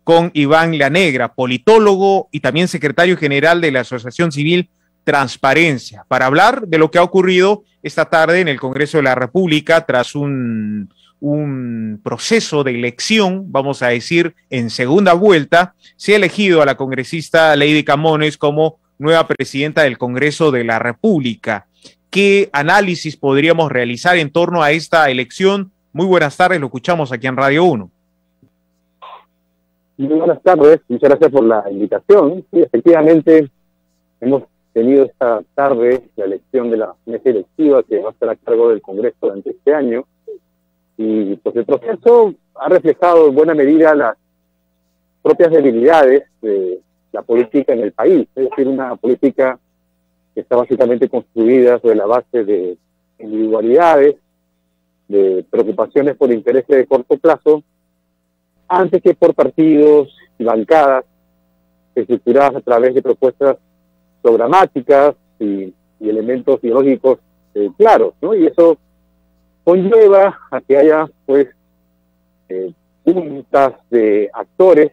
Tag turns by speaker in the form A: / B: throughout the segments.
A: con Iván Lanegra, politólogo y también secretario general de la Asociación Civil Transparencia, para hablar de lo que ha ocurrido esta tarde en el Congreso de la República tras un proceso de elección, vamos a decir, en segunda vuelta. Se ha elegido a la congresista Lady Camones como nueva presidenta del Congreso de la República. ¿Qué análisis podríamos realizar en torno a esta elección? Muy buenas tardes, lo escuchamos aquí en Radio 1.
B: Muy buenas tardes, muchas gracias por la invitación. Sí, efectivamente, hemos tenido esta tarde la elección de la mesa directiva que va a estar a cargo del Congreso durante este año. Y pues el proceso ha reflejado en buena medida las propias debilidades de la política en el país, es decir, una política que está básicamente construida sobre la base de individualidades, de preocupaciones por intereses de corto plazo, antes que por partidos y bancadas estructuradas a través de propuestas programáticas y elementos ideológicos claros, ¿no? Y eso conlleva a que haya, pues, puntas de actores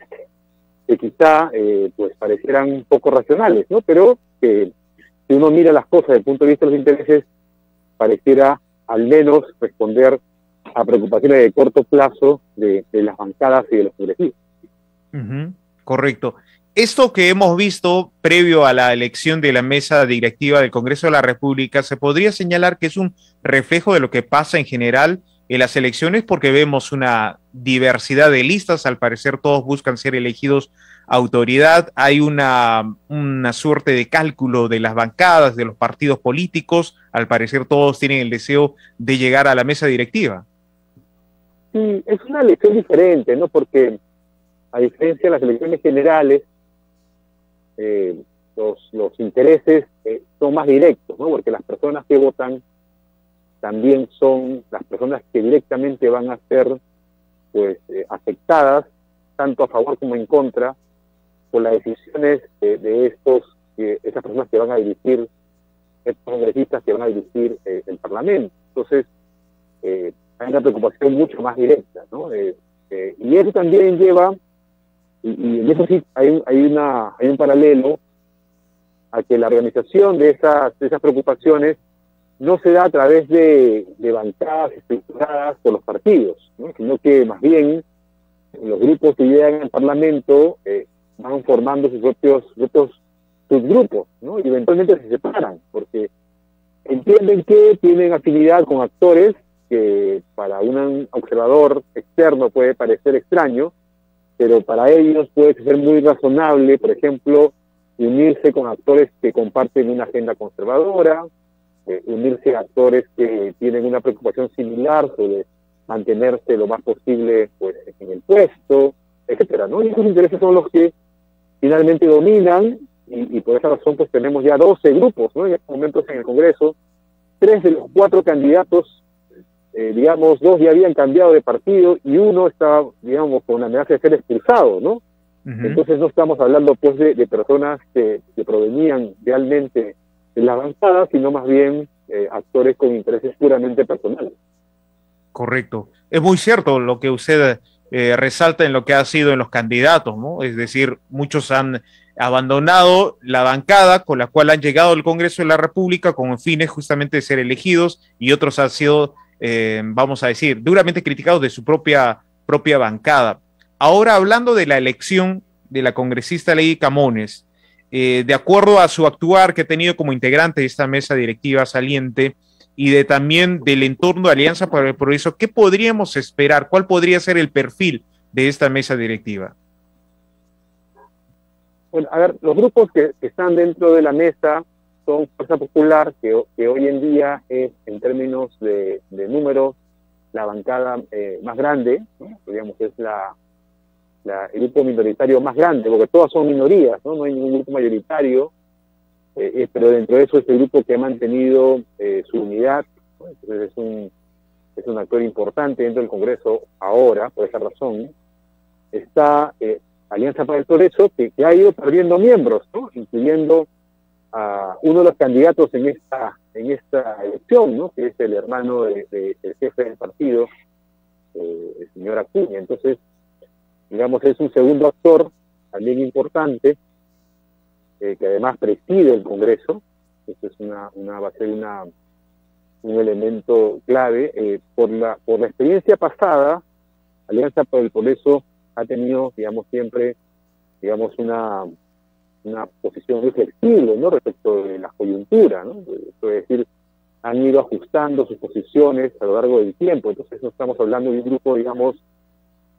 B: que quizá, pues, parecieran un poco racionales, ¿no? Pero que, si uno mira las cosas desde el punto de vista de los intereses, pareciera al menos responder a preocupaciones de corto plazo de las bancadas y de los congresistas.
A: Correcto. Esto que hemos visto previo a la elección de la mesa directiva del Congreso de la República, ¿se podría señalar que es un reflejo de lo que pasa en general en las elecciones? Porque vemos una diversidad de listas, al parecer todos buscan ser elegidos a autoridad, hay una suerte de cálculo de las bancadas, de los partidos políticos, al parecer todos tienen el deseo de llegar a la mesa directiva.
B: Sí, es una elección diferente, ¿no? Porque a diferencia de las elecciones generales, los intereses son más directos, ¿no? Porque las personas que votan también son las personas que directamente van a ser, pues, afectadas, tanto a favor como en contra, por las decisiones de esas personas que van a dirigir, estos congresistas que van a dirigir el Parlamento. Entonces, hay una preocupación mucho más directa, ¿no? Y eso también lleva, y en eso sí hay un paralelo a que la organización de esas preocupaciones no se da a través de bancadas estructuradas por los partidos, ¿no? Sino que más bien los grupos que llegan al Parlamento van formando sus propios subgrupos, ¿no? Y eventualmente se separan, porque entienden que tienen afinidad con actores que para un observador externo puede parecer extraño, pero para ellos puede ser muy razonable, por ejemplo, unirse con actores que comparten una agenda conservadora, unirse a actores que tienen una preocupación similar sobre mantenerse lo más posible, pues, en el puesto, etcétera, ¿no? Y esos intereses son los que finalmente dominan, y por esa razón pues tenemos ya 12 grupos, ¿no? En estos momentos en el Congreso, 3 de los 4 candidatos, digamos, 2 ya habían cambiado de partido y uno estaba, digamos, con la amenaza de ser expulsado, ¿no? Entonces no estamos hablando pues de personas que provenían realmente de la avanzada, sino más bien actores con intereses puramente personales.
A: Correcto. Es muy cierto lo que usted resalta en lo que ha sido en los candidatos, ¿no? Es decir, muchos han abandonado la bancada con la cual han llegado al Congreso de la República con fines justamente de ser elegidos, y otros han sido, vamos a decir, duramente criticados de su propia bancada. Ahora, hablando de la elección de la congresista Lady Camones, de acuerdo a su actuar que ha tenido como integrante de esta mesa directiva saliente y también del entorno de Alianza para el Progreso, ¿qué podríamos esperar? ¿Cuál podría ser el perfil de esta mesa directiva?
B: Bueno, a ver, los grupos que están dentro de la mesa son Fuerza Popular, que hoy en día es, en términos de números, la bancada más grande, ¿no? Digamos, es el grupo minoritario más grande, porque todas son minorías, ¿no? No hay ningún grupo mayoritario, pero dentro de eso es el grupo que ha mantenido su unidad, ¿no? Entonces es un actor importante dentro del Congreso ahora, por esa razón. Está Alianza para el Progreso, que ha ido perdiendo miembros, ¿no? Incluyendo a uno de los candidatos en esta elección, ¿no? Que es el hermano del jefe del partido, el señor Acuña. Entonces, digamos, es un segundo actor también importante, que además preside el Congreso. Esto es va a ser un elemento clave. Por la experiencia pasada, Alianza por el Progreso ha tenido, digamos, siempre, digamos, una posición muy flexible, ¿no?, respecto de la coyuntura, ¿no? Es decir, han ido ajustando sus posiciones a lo largo del tiempo. Entonces no estamos hablando de un grupo, digamos,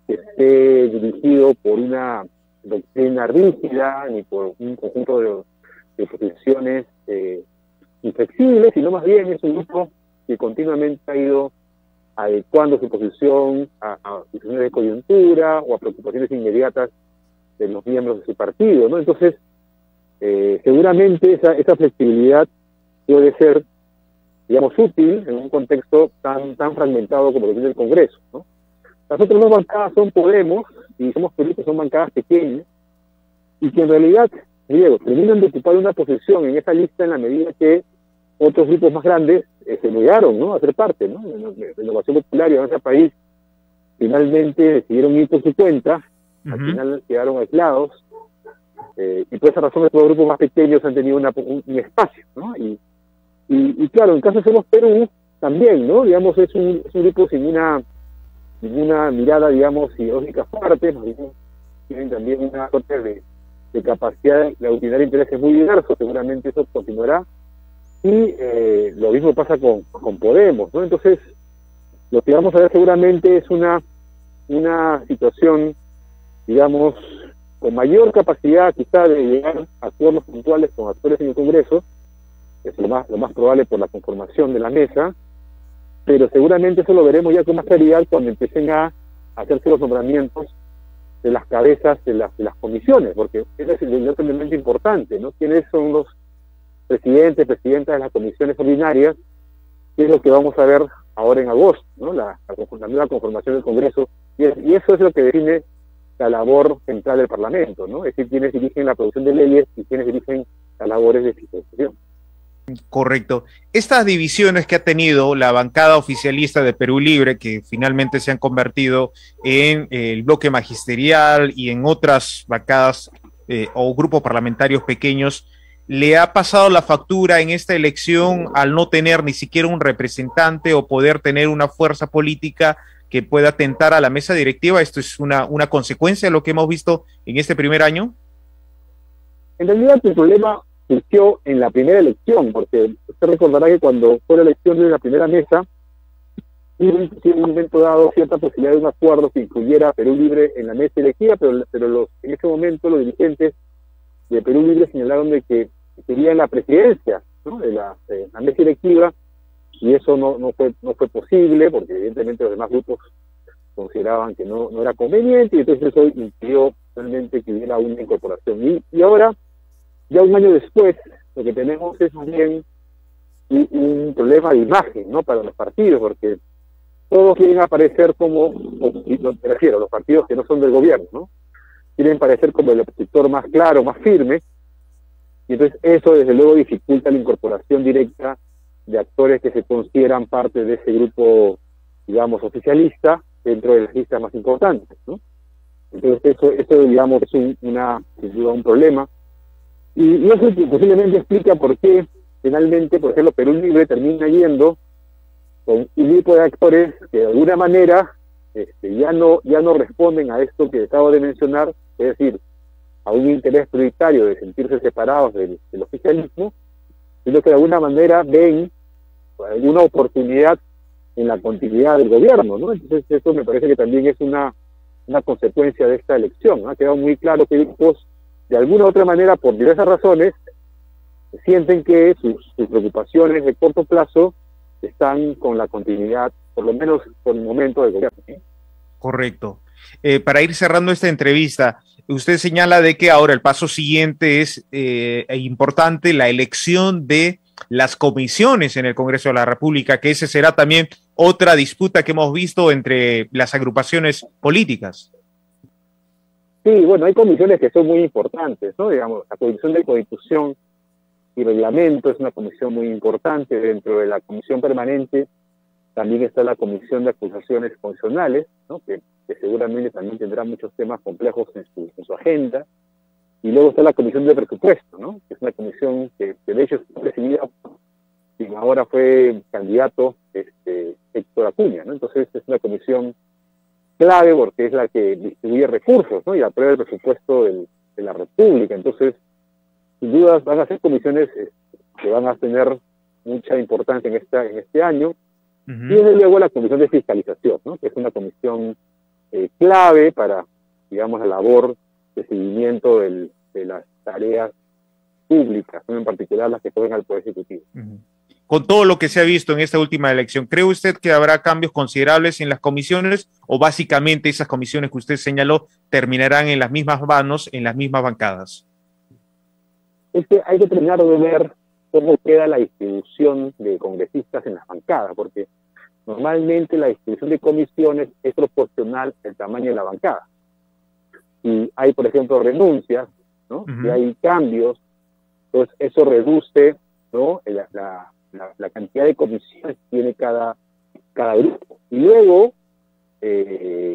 B: que esté dirigido por una doctrina rígida ni por un conjunto de posiciones inflexibles, sino más bien es un grupo que continuamente ha ido adecuando su posición a situaciones de coyuntura o a preocupaciones inmediatas de los miembros de su partido, ¿no? Entonces, seguramente esa flexibilidad puede ser, digamos, útil en un contexto tan fragmentado como lo tiene el Congreso, ¿no? Las otras dos bancadas son Podemos y Somos Perú, que son bancadas pequeñas, y que en realidad, Diego, terminan de ocupar una posición en esa lista en la medida que otros grupos más grandes se negaron, ¿no?, a ser parte, ¿no? Renovación Popular y Avanza País finalmente decidieron ir por su cuenta, al final quedaron aislados, y por esa razón estos grupos más pequeños han tenido un espacio, ¿no? Y claro, en caso de Somos Perú, también, ¿no? Digamos, es un grupo sin ninguna mirada, digamos, ideológica fuerte, tienen también una suerte de capacidad de aglutinar intereses muy diversos, seguramente eso continuará, y lo mismo pasa con Podemos, ¿no? Entonces, lo que vamos a ver seguramente es una situación, digamos, con mayor capacidad quizá de llegar a acuerdos puntuales con actores en el Congreso, es lo más probable por la conformación de la mesa, pero seguramente eso lo veremos ya con más claridad cuando empiecen a hacerse los nombramientos de las cabezas de las comisiones, porque ese es el elemento importante, ¿no? ¿Quiénes son los presidentas de las comisiones ordinarias? ¿Qué es lo que vamos a ver ahora en agosto, ¿no? La nueva conformación del Congreso, y eso es lo que define la labor central del Parlamento, ¿no? Es decir, quienes dirigen la producción de leyes y quienes dirigen las labores de fiscalización.
A: Correcto. Estas divisiones que ha tenido la bancada oficialista de Perú Libre, que finalmente se han convertido en el bloque magisterial y en otras bancadas o grupos parlamentarios pequeños, ¿le ha pasado la factura en esta elección al no tener ni siquiera un representante o poder tener una fuerza política que pueda tentar a la mesa directiva? ¿Esto es una consecuencia de lo que hemos visto en este primer año?
B: En realidad el problema surgió en la primera elección, porque usted recordará que cuando fue la elección de la primera mesa, hubo en un momento dado cierta posibilidad de un acuerdo que incluyera a Perú Libre en la mesa elegida, pero en ese momento los dirigentes de Perú Libre señalaron de que querían la presidencia, ¿no?, de la mesa electiva, y eso no fue posible, porque evidentemente los demás grupos consideraban que no era conveniente, y entonces eso impidió realmente que hubiera una incorporación. Y ahora, ya un año después, lo que tenemos es bien un problema de imagen, ¿no?, para los partidos, porque todos quieren aparecer como, me refiero a los partidos que no son del gobierno, ¿no?, quieren parecer como el opositor más claro, más firme, y entonces eso desde luego dificulta la incorporación directa de actores que se consideran parte de ese grupo, digamos, oficialista, dentro de las listas más importantes, ¿no? Entonces eso digamos, es un problema. Y eso posiblemente explica por qué finalmente, por ejemplo, Perú Libre termina yendo con un grupo de actores que de alguna manera ya no responden a esto que acabo de mencionar, es decir, a un interés prioritario de sentirse separados del oficialismo, sino que de alguna manera ven alguna oportunidad en la continuidad del gobierno, ¿no? Entonces eso me parece que también es una consecuencia de esta elección. Ha quedado muy claro que grupos, de alguna u otra manera, por diversas razones, sienten que sus preocupaciones de corto plazo están con la continuidad, por lo menos por el momento, del gobierno.
A: Correcto. Para ir cerrando esta entrevista, usted señala de que ahora el paso siguiente es importante la elección de las comisiones en el Congreso de la República, que esa será también otra disputa que hemos visto entre las agrupaciones políticas.
B: Sí, bueno, hay comisiones que son muy importantes, ¿no? Digamos, la Comisión de Constitución y Reglamento es una comisión muy importante. Dentro de la Comisión Permanente También está la Comisión de Acusaciones Constitucionales, ¿no? que seguramente también tendrá muchos temas complejos en su agenda. Y luego está la Comisión de Presupuesto, ¿no? que es una comisión que de hecho es presidida por quien ahora fue candidato Héctor Acuña, ¿no? Entonces es una comisión clave porque es la que distribuye recursos, ¿no? y aprueba el presupuesto de la República. Entonces, sin duda van a ser comisiones que van a tener mucha importancia en este año. Y desde luego la Comisión de Fiscalización, ¿no? que es una comisión clave para, digamos, la labor de seguimiento de las tareas públicas, ¿no? en particular las que corren al Poder Ejecutivo.
A: Con todo lo que se ha visto en esta última elección, ¿cree usted que habrá cambios considerables en las comisiones o básicamente esas comisiones que usted señaló terminarán en las mismas manos, en las mismas bancadas?
B: Es que hay que terminar de ver cómo queda la distribución de congresistas en las bancadas, porque normalmente la distribución de comisiones es proporcional al tamaño de la bancada. Si hay, por ejemplo, renuncias, ¿no? Si hay cambios, pues eso reduce, ¿no? la cantidad de comisiones que tiene cada grupo. Y luego,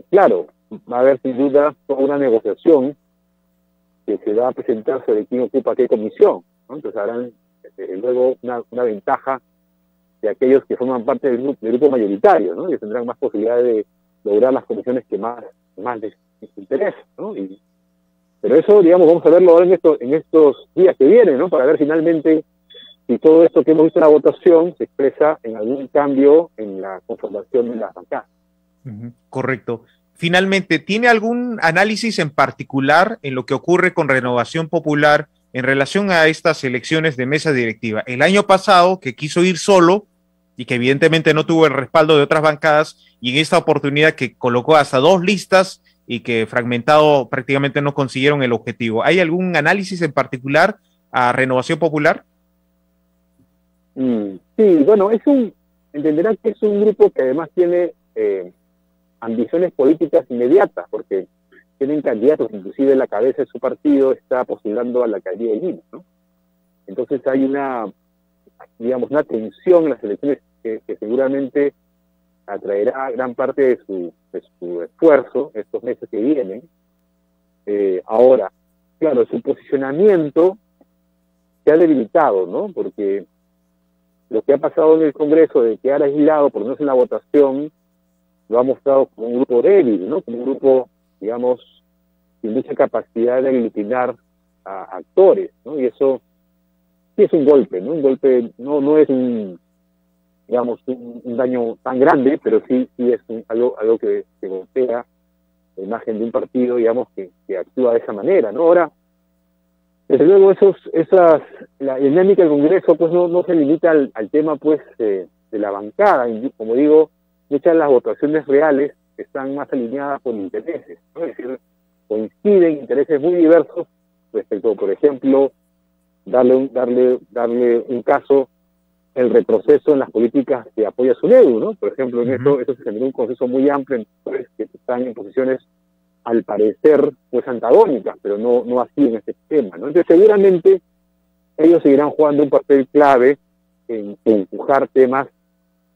B: claro, va a haber sin duda toda una negociación que se va a presentar sobre quién ocupa qué comisión, ¿no? Entonces habrán luego una ventaja de aquellos que forman parte del grupo mayoritario, ¿no? Y tendrán más posibilidades de lograr las comisiones que más les interesa, ¿no? Pero eso, digamos, vamos a verlo ahora en estos días que vienen, ¿no? Para ver finalmente si todo esto que hemos visto en la votación se expresa en algún cambio en la conformación de las bancadas.
A: Correcto. Finalmente, ¿tiene algún análisis en particular en lo que ocurre con Renovación Popular en relación a estas elecciones de mesa directiva? El año pasado, que quiso ir solo y que evidentemente no tuvo el respaldo de otras bancadas, y en esta oportunidad que colocó hasta 2 listas y que fragmentado prácticamente no consiguieron el objetivo. ¿Hay algún análisis en particular a Renovación Popular?
B: Sí, bueno, entenderán que es un grupo que además tiene ambiciones políticas inmediatas, porque tienen candidatos, inclusive la cabeza de su partido está postulando a la alcaldía de Lima, ¿no? Entonces hay una tensión en las elecciones que seguramente atraerá gran parte de su esfuerzo estos meses que vienen. Ahora, claro, su posicionamiento se ha debilitado, ¿no? Porque lo que ha pasado en el Congreso de quedar aislado, por no menos en la votación, lo ha mostrado como un grupo débil, ¿no? Como un grupo, digamos, sin mucha capacidad de aglutinar a actores, ¿no? Y eso sí es un golpe, ¿no? Un golpe no es un daño tan grande, pero sí es algo que golpea la imagen de un partido, digamos, que actúa de esa manera, ¿no? Ahora, desde luego la dinámica del Congreso pues no se limita al tema pues de la bancada. Como digo, muchas de las votaciones reales están más alineadas con intereses, ¿no? Es decir, coinciden intereses muy diversos respecto, por ejemplo, darle un caso, el retroceso en las políticas de apoyo a SUNEDU, ¿no? Por ejemplo, en eso se generó un consenso muy amplio pues, que están en posiciones al parecer pues antagónicas, pero no así en este tema, ¿no? Entonces seguramente ellos seguirán jugando un papel clave en empujar temas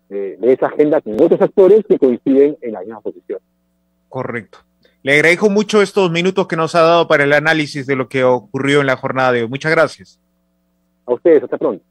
B: de esa agenda con otros actores que coinciden en la misma posición.
A: Correcto. Le agradezco mucho estos minutos que nos ha dado para el análisis de lo que ocurrió en la jornada de hoy. Muchas gracias.
B: A ustedes, hasta pronto.